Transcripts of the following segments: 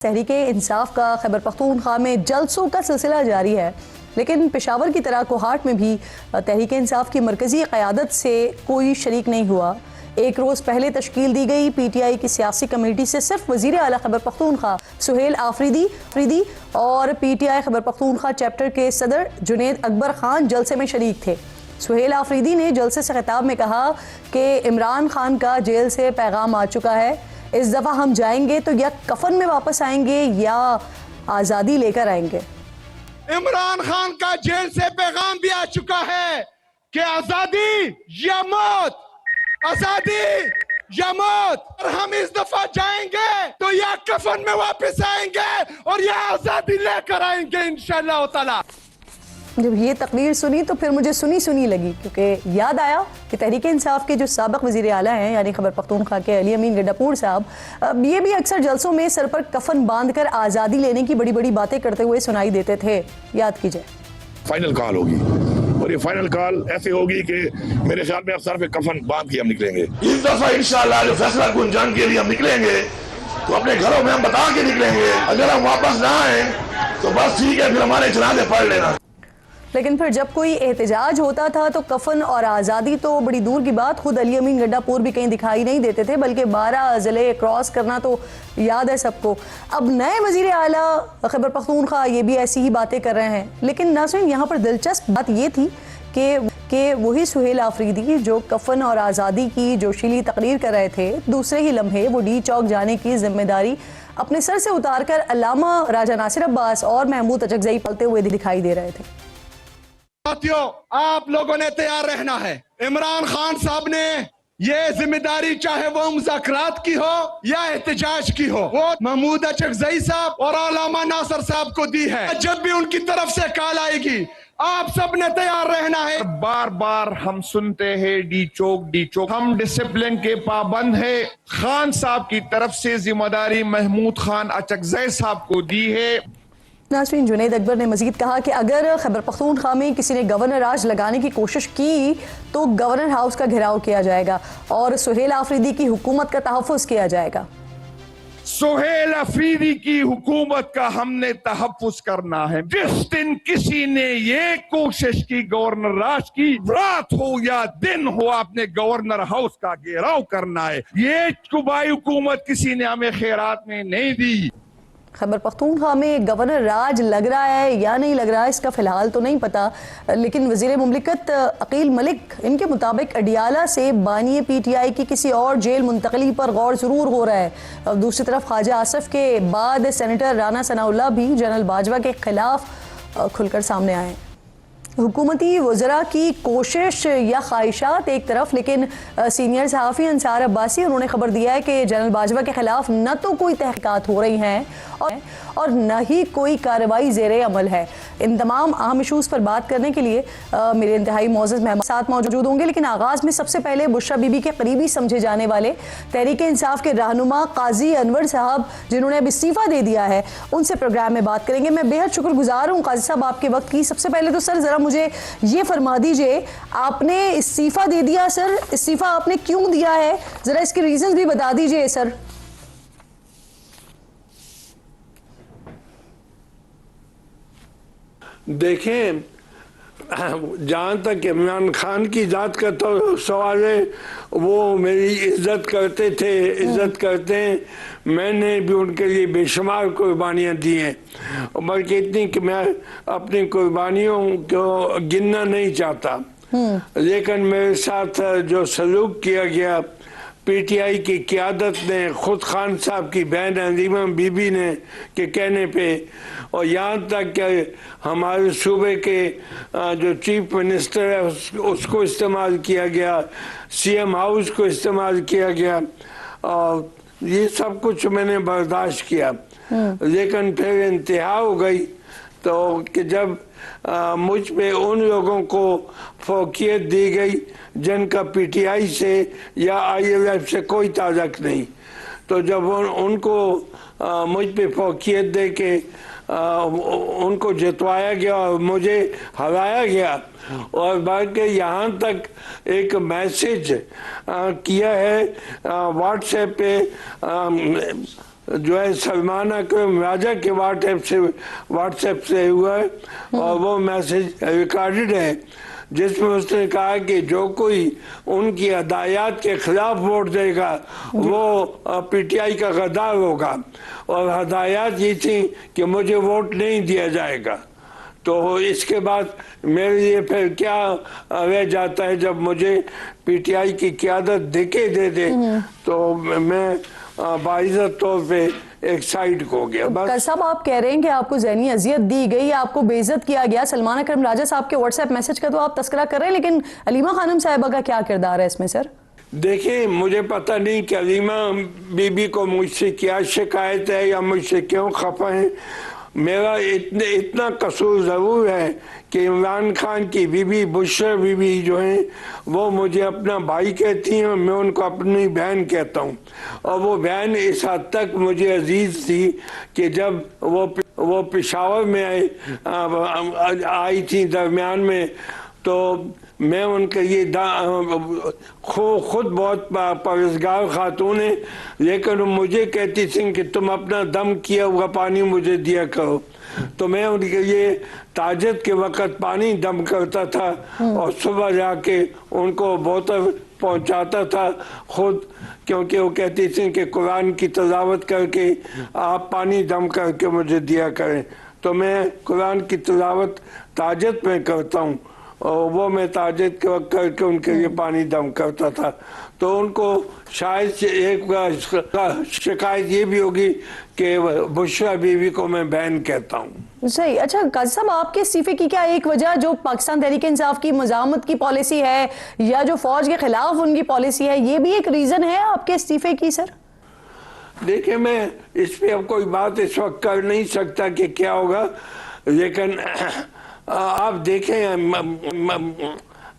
तहरीक इंसाफ का खैबर पख्तूनख्वा में जलसों का सिलसिला जारी है, लेकिन पेशावर की तरह कोहाट में भी तहरीक इंसाफ की मरकजी क़यादत से कोई शरीक नहीं हुआ। एक रोज़ पहले तश्कील दी गई PTI की सियासी कमेटी से सिर्फ वज़ीर आला खैबर पख्तूनख्वा सुहेल आफरीदी और PTI खैबर पख्तूनख्वा चैप्टर के सदर जुनेद अकबर खान जलसे में शरीक थे। सुहेल आफरीदी ने जलसे से खिताब में कहा कि इमरान खान का जेल से पैगाम आ चुका है, इस दफ़ा हम जाएंगे तो या कफन में वापस आएंगे या आज़ादी लेकर आएंगे। इमरान खान का जेल से पैगाम भी आ चुका है कि आज़ादी या मौत, आज़ादी या मौत। और हम इस दफा जाएंगे तो या कफन में वापस आएंगे और या आज़ादी लेकर आएंगे इंशाअल्लाह ताला। जब ये तकरीर सुनी तो फिर मुझे सुनी लगी, क्योंकि याद आया कि तहरीक इंसाफ के जो साबिक़ वज़ीर आला हैं यानी खैबर पख्तूनख्वा के अली अमीन गड्डापुर साहब, ये भी अक्सर जलसों में सर पर कफन बांधकर आज़ादी लेने की बड़ी बड़ी बातें करते हुए सुनाई देते थे। याद कीजिए, फाइनल कॉल होगी और ये फाइनल कॉल ऐसे होगी कि मेरे ख्याल में अब सर पे कफन बांध के हम निकलेंगे। इस दफा इंशाअल्लाह जो फैसला गुंजान के लिए हम निकलेंगे तो अपने घरों में हम बता के निकलेंगे। अगर हम वापस ना आए तो बस ठीक है, फिर हमारे जनाजे पढ़ लेना। लेकिन फिर जब कोई एहतजाज होता था तो कफन और आज़ादी तो बड़ी दूर की बात, खुद अली अमीन गड्डापुर भी कहीं दिखाई नहीं देते थे, बल्कि 12 ज़िले क्रॉस करना तो याद है सबको। अब नए वज़ीर आला खैबर पख्तूनख्वा ये भी ऐसी ही बातें कर रहे हैं। लेकिन नाज़रीन, यहाँ पर दिलचस्प बात ये थी कि वही सुहेल आफरीदी जो कफन और आज़ादी की जोशीली तकरीर कर रहे थे, दूसरे ही लम्हे वो डी चौक जाने की जिम्मेदारी अपने सर से उतार कर अल्लामा राजा नासिर अब्बास और महमूद अचकज़ई पलते हुए दिखाई दे रहे थे। साथियों, आप लोगों ने तैयार रहना है। इमरान खान साहब ने ये जिम्मेदारी, चाहे वो मुज़ाकरात की हो या एहतजाज की हो, वो महमूद अचकज़ई साहब और अल्लामा नासिर साहब को दी है। जब भी उनकी तरफ से कॉल आएगी आप सब ने तैयार रहना है। बार बार हम सुनते हैं डी चौक। हम डिसिप्लिन के पाबंद है। खान साहब की तरफ से जिम्मेदारी महमूद खान अचकज़ई साहब को दी है। नाज़रीन, जुनेद अकबर ने मजीद कहा कि अगर खैबर पख्तूनख्वा में किसी ने गवर्नर राज लगाने की कोशिश की तो गवर्नर हाउस का घेराव किया जाएगा और सुहेल आफरीदी की हुकूमत का तहफ़्फ़ुज़ किया जाएगा। सुहेल आफरीदी की हुकूमत का हमने तहफ़्फ़ुज़ करना है। जिस दिन किसी ने ये कोशिश की गवर्नर राज की, रात हो या दिन हो, आपने गवर्नर हाउस का घेराव करना है। ये सूबाई हुकूमत किसी ने हमें खैरात में नहीं दी। खैबर पख्तूनख्वा में गवर्नर राज लग रहा है या नहीं लग रहा है इसका फ़िलहाल तो नहीं पता, लेकिन वज़ीर मुमलिकत अकील मलिक, इनके मुताबिक अडियाला से बानी PTI की किसी और जेल मुंतकली पर गौर ज़रूर हो रहा है। दूसरी तरफ ख्वाजा आसिफ के बाद सेनेटर राना सनाउल्लाह भी जनरल बाजवा के खिलाफ खुलकर सामने आए। हुकूमती वज़रा की कोशिश या ख्वाहिशात एक तरफ, लेकिन सीनियर सहाफ़ी अंसार अब्बासी, उन्होंने खबर दिया है कि जनरल बाजवा के ख़िलाफ़ न तो कोई तहक़ीक़ात हो रही हैं और न ही कोई कार्रवाई ज़ेरे अमल है। इन तमाम अहम इशूज़ पर बात करने के लिए मेरे इंतहाई मोअज़्ज़ज़ मेहमान साथ मौजूद होंगे, लेकिन आगाज़ में सबसे पहले बुशरा बीबी के करीबी समझे जाने वाले तहरीक इंसाफ के रहनुमा काजी अनवर साहब, जिन्होंने अब इस्तीफ़ा दे दिया है, उनसे प्रोग्राम में बात करेंगे। मैं बेहद शुक्रगुजार हूँ काजी साहब आपके वक्त की। सबसे पहले तो सर ज़रा मुझे ये फरमा दीजिए, आपने इस्तीफ़ा दे दिया सर, इस्तीफ़ा आपने क्यों दिया है, ज़रा इसके रीज़न भी बता दीजिए सर। देखें, जहाँ तक इमरान खान की जात का तो सवाल है, वो मेरी इज्जत करते थे, इज्जत करते हैं। मैंने भी उनके लिए बेशुमार कुर्बानियाँ दी हैं, बल्कि इतनी कि मैं अपनी कुर्बानियों को गिनना नहीं चाहता। लेकिन मेरे साथ जो सलूक किया गया PTI की क़यादत ने, खुद खान साहब की बहन अलीमा बीबी ने के कहने पे, और यहाँ तक कि हमारे सूबे के जो चीफ मिनिस्टर है उसको इस्तेमाल किया गया, CM हाउस को इस्तेमाल किया गया, और ये सब कुछ मैंने बर्दाश्त किया। लेकिन फिर इंतहा हो गई तो कि जब मुझ पे उन लोगों को फौकियत दी गई जिनका PTI से या ILF से कोई ताल्लुक नहीं, तो जब उनको मुझ पे फौकियत दे के उनको जितवाया गया और मुझे हराया गया, और बल्कि यहाँ तक एक मैसेज किया है व्हाट्सएप पे जो है सलमान अकरम राजा के व्हाट्सएप से हुआ है और वो मैसेज रिकॉर्डेड है जिसमें उसने कहा कि जो कोई उनकी हदायत के खिलाफ वोट देगा वो पीटीआई का गद्दार होगा और हदायत ये थी कि मुझे वोट नहीं दिया जाएगा। तो इसके बाद मेरे लिए फिर क्या रह जाता है जब मुझे पीटीआई की क़यादत देके दे दे तो मैं बाइज़्ज़त तौर पे एक साइड को गया। बस साहब आप कह रहे हैं कि आपको ज़हनी अजियत दी गई, आपको बेइज्जत किया गया। सलमान अकरम राजा साहब के व्हाट्सएप मैसेज का तो आप तस्करा कर रहे हैं, लेकिन अलीमा खानम साहिबा का क्या किरदार है इसमें सर? देखिए मुझे पता नहीं कि अलीमा बीबी को मुझसे क्या शिकायत है या मुझसे क्यों खफा है। मेरा इतना कसूर ज़रूर है कि इमरान खान की बीबी बुशरा बीबी जो हैं वो मुझे अपना भाई कहती हैं और मैं उनको अपनी बहन कहता हूँ। और वो बहन इस हद तक मुझे अजीज़ थी कि जब वो पेशावर में आई थी दरमियान में तो मैं उनका ये खुद बहुत परहेज़गार खातून है, लेकिन मुझे कहती थी कि तुम अपना दम किया हुआ पानी मुझे दिया करो। तो मैं उनके लिए ताजत के वक़्त पानी दम करता था और सुबह जाके उनको बोतल पहुंचाता था खुद, क्योंकि वो कहती थी कि कुरान की तिलावत करके आप पानी दम करके मुझे दिया करें। तो मैं कुरान की तिलावत ताजत में करता हूँ और वो मैं ताजत के वक्त करके उनके लिए पानी दम करता था। तो उनको शायद एक शिकायत ये भी होगी कि बुशरा बीवी को मैं बहन कहता हूँ। सही। अच्छा काजी साहब, आपके इस्तीफे की क्या एक वजह जो पाकिस्तान तहरीक इंसाफ की मज़ामत की पॉलिसी है या जो फौज के खिलाफ उनकी पॉलिसी है, ये भी एक रीज़न है आपके इस्तीफे की सर? देखिए मैं इस पर अब कोई बात इस वक्त कर नहीं सकता कि क्या होगा, लेकिन आप देखें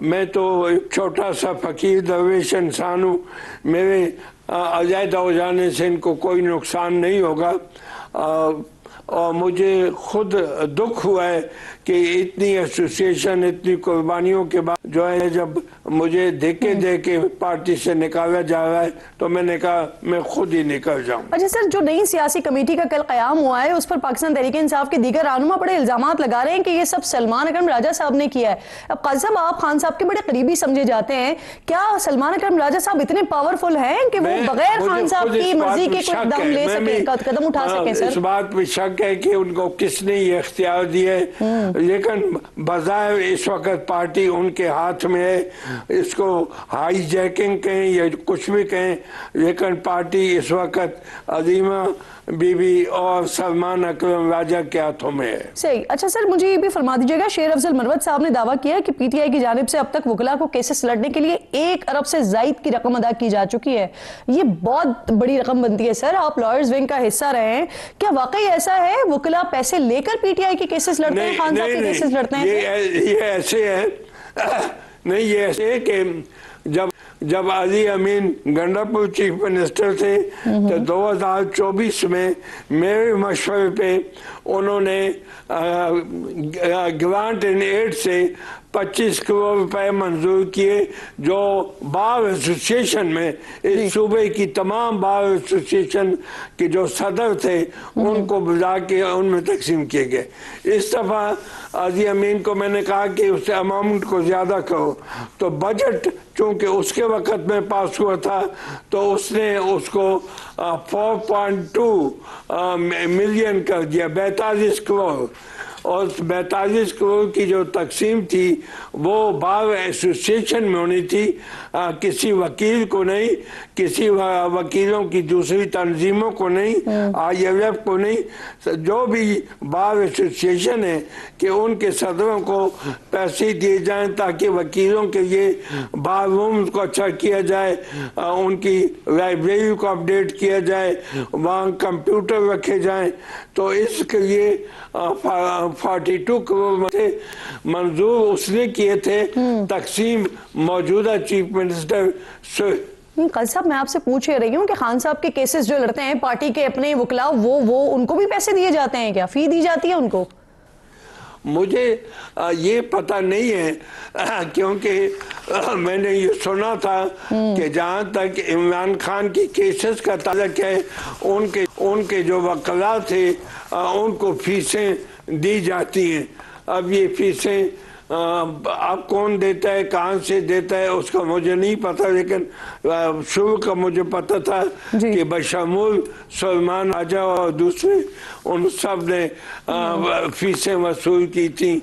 मैं तो एक छोटा सा फकीर दरवेश इंसान हूँ, मेरे अलहदा हो जाने से इनको कोई नुकसान नहीं होगा। और मुझे खुद दुख हुआ है कि इतनी एसोसिएशन इतनी कुर्बानियों के बाद जो है जब मुझे देखे पार्टी से निकाला जा रहा है तो मैंने कहा मैं खुद ही निकल जाऊं। अच्छा सर, जो नई सियासी कमेटी का कल क़याम हुआ है उस पर पाकिस्तान तहरीक इंसाफ के दीगर रहनुमा बड़े इल्जामात लगा रहे हैं कि ये सब सलमान अकरम राजा साहब ने किया है। अब काजी साहब, आप खान साहब के बड़े करीबी समझे जाते हैं, क्या सलमान अकरम राजा साहब इतने पावरफुल हैं कि वो बगैर खान साहब की मर्जी के कोई कदम ले सके, कदम उठा सके? सर इस बात पे शक है कि उनको किसने ये इख्तियार दिया है, लेकिन बजाय इस वक्त पार्टी उनके हाथ में है। इसको हाईजैकिंग कहें या कुछ भी कहें, लेकिन पार्टी इस वक्त अलीमा बीबी और सलमान अकरम राजा के हाथों में है। सही। अच्छा सर, मुझे ये भी फरमा दीजिएगा, शेर अफजल मरवत साहब ने दावा किया कि पीटीआई की जानिब से अब तक वकला को केसेस लड़ने के लिए 1 अरब से जायद की रकम अदा की जा चुकी है। ये बहुत बड़ी रकम बनती है सर, आप लॉयर्स विंग का हिस्सा रहे हैं, क्या वाकई ऐसा है वकला पैसे लेकर पीटीआई के केसेस लड़ते हैं, खान साहब के केसेस लड़ते हैं? ये ऐसे है नहीं, ये ऐसे है कि जब अली अमीन गंडापुर चीफ मिनिस्टर थे तो 2024 में मेरे मशवरे पे उन्होंने ग्रांट एंड एड से 25 करोड़ रुपए मंजूर किए, जो बार एसोसिएशन में इस सूबे की तमाम बार एसोसिएशन के जो सदर थे उनको बुला के उनमें तकसीम किए गए। इस दफ़ा अली अमीन को मैंने कहा कि उस अमाउंट को ज़्यादा करो, तो बजट चूँकि उसके वक़्त में पास हुआ था तो उसने उसको 4.2 मिलियन कर दिया, 42 करोड़। और 42 करोड़ की जो तकसीम थी वो बार एसोसिएशन में होनी थी, किसी वकील को नहीं, किसी वकीलों की दूसरी तंजीमों को नहीं, ILF को नहीं, जो भी बार एसोसिएशन है कि उनके सदरों को पैसे दिए जाएं ताकि वकीलों के लिए बार रूम को अच्छा किया जाए, उनकी लाइब्रेरी को अपडेट किया जाए, वहाँ कंप्यूटर रखे जाएं। तो इसके लिए 42 करोड़ से मंजूर उसने किए थे, तकसीम मौजूदा चीफ मिनिस्टर काजी साहब, मैं आपसे पूछ रही हूँ कि खान साहब के केसेस जो लड़ते हैं पार्टी के अपने वकला, वो उनको भी पैसे दिए जाते हैं क्या, फी दी जाती है उनको? मुझे ये पता नहीं है क्योंकि मैंने ये सुना था कि जहाँ तक इमरान खान की केसेस का ताल्लुक है उनके जो वकला थे उनको फीसें दी जाती हैं। अब ये फीसें अब कौन देता है, कहाँ से देता है, उसका मुझे नहीं पता, लेकिन शुरू का मुझे पता था कि बशमूल सलमान राजा और दूसरे उन सब ने फीसें वसूल की थी।